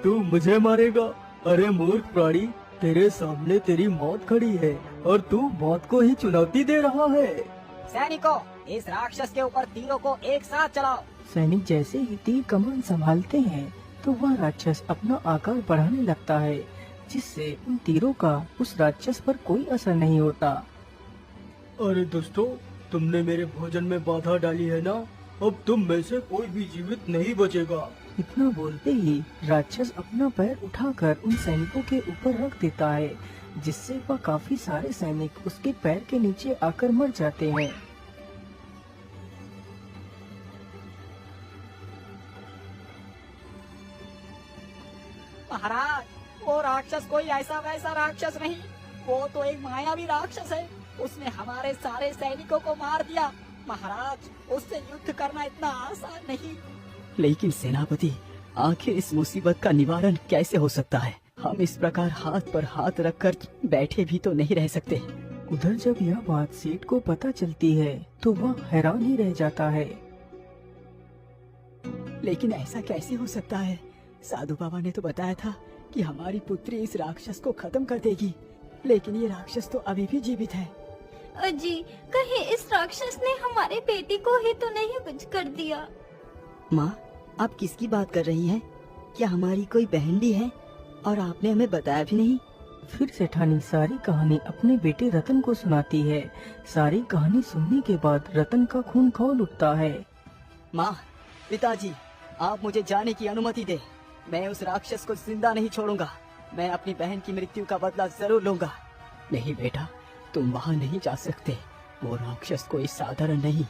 तू मुझे मारेगा? अरे मूर्ख प्राणी, तेरे सामने तेरी मौत खड़ी है और तू मौत को ही चुनौती दे रहा है। सैनिकों, इस राक्षस के ऊपर तीरों को एक साथ चलाओ। सैनिक जैसे ही तीर कमान संभालते हैं तो वह राक्षस अपना आकार बढ़ाने लगता है, जिससे उन तीरों का उस राक्षस पर कोई असर नहीं होता। अरे दोस्तों, तुमने मेरे भोजन में बाधा डाली है ना? अब तुम में से कोई भी जीवित नहीं बचेगा। इतना बोलते ही राक्षस अपना पैर उठाकर उन सैनिकों के ऊपर रख देता है, जिससे वह काफी सारे सैनिक उसके पैर के नीचे आकर मर जाते हैं। महाराज, वो राक्षस कोई ऐसा वैसा राक्षस नहीं, वो तो एक मायावी राक्षस है। उसने हमारे सारे सैनिकों को मार दिया। महाराज, उससे युद्ध करना इतना आसान नहीं। लेकिन सेनापति, आखिर इस मुसीबत का निवारण कैसे हो सकता है? हम इस प्रकार हाथ पर हाथ रखकर बैठे भी तो नहीं रह सकते। उधर जब यह बात सेठ को पता चलती है तो वह हैरान ही रह जाता है। लेकिन ऐसा कैसे हो सकता है? साधु बाबा ने तो बताया था कि हमारी पुत्री इस राक्षस को खत्म कर देगी, लेकिन ये राक्षस तो अभी भी जीवित है। अजी, कहीं इस राक्षस ने हमारे बेटी को ही तो नहीं कुछ कर दिया? माँ, आप किसकी बात कर रही हैं? क्या हमारी कोई बहन भी है और आपने हमें बताया भी नहीं? फिर सेठानी सारी कहानी अपने बेटे रतन को सुनाती है। सारी कहानी सुनने के बाद रतन का खून खौल उठता है। माँ, पिताजी, आप मुझे जाने की अनुमति दे। मैं उस राक्षस को जिंदा नहीं छोड़ूंगा। मैं अपनी बहन की मृत्यु का बदला जरूर लूंगा। नहीं बेटा, तुम वहाँ नहीं जा सकते। वो राक्षस कोई साधारण नहीं,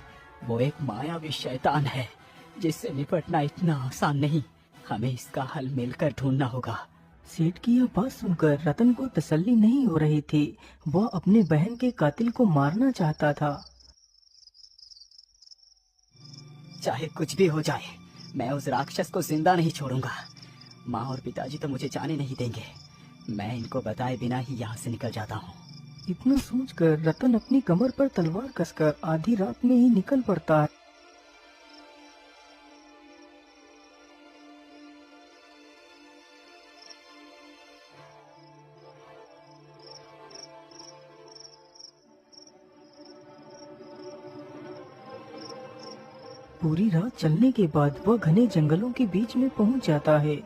वो एक मायावी शैतान है, जिससे निपटना इतना आसान नहीं। हमें इसका हल मिलकर ढूंढना होगा। सेठ की यह बात सुनकर रतन को तसल्ली नहीं हो रही थी। वह अपने बहन के कातिल को मारना चाहता था। चाहे कुछ भी हो जाए, मैं उस राक्षस को जिंदा नहीं छोड़ूंगा। माँ और पिताजी तो मुझे जाने नहीं देंगे। मैं इनको बताए बिना ही यहाँ से निकल जाता हूँ। इतना सोचकर रतन अपनी कमर पर तलवार कसकर आधी रात में ही निकल पड़ता है। पूरी रात चलने के बाद वह घने जंगलों के बीच में पहुंच जाता है।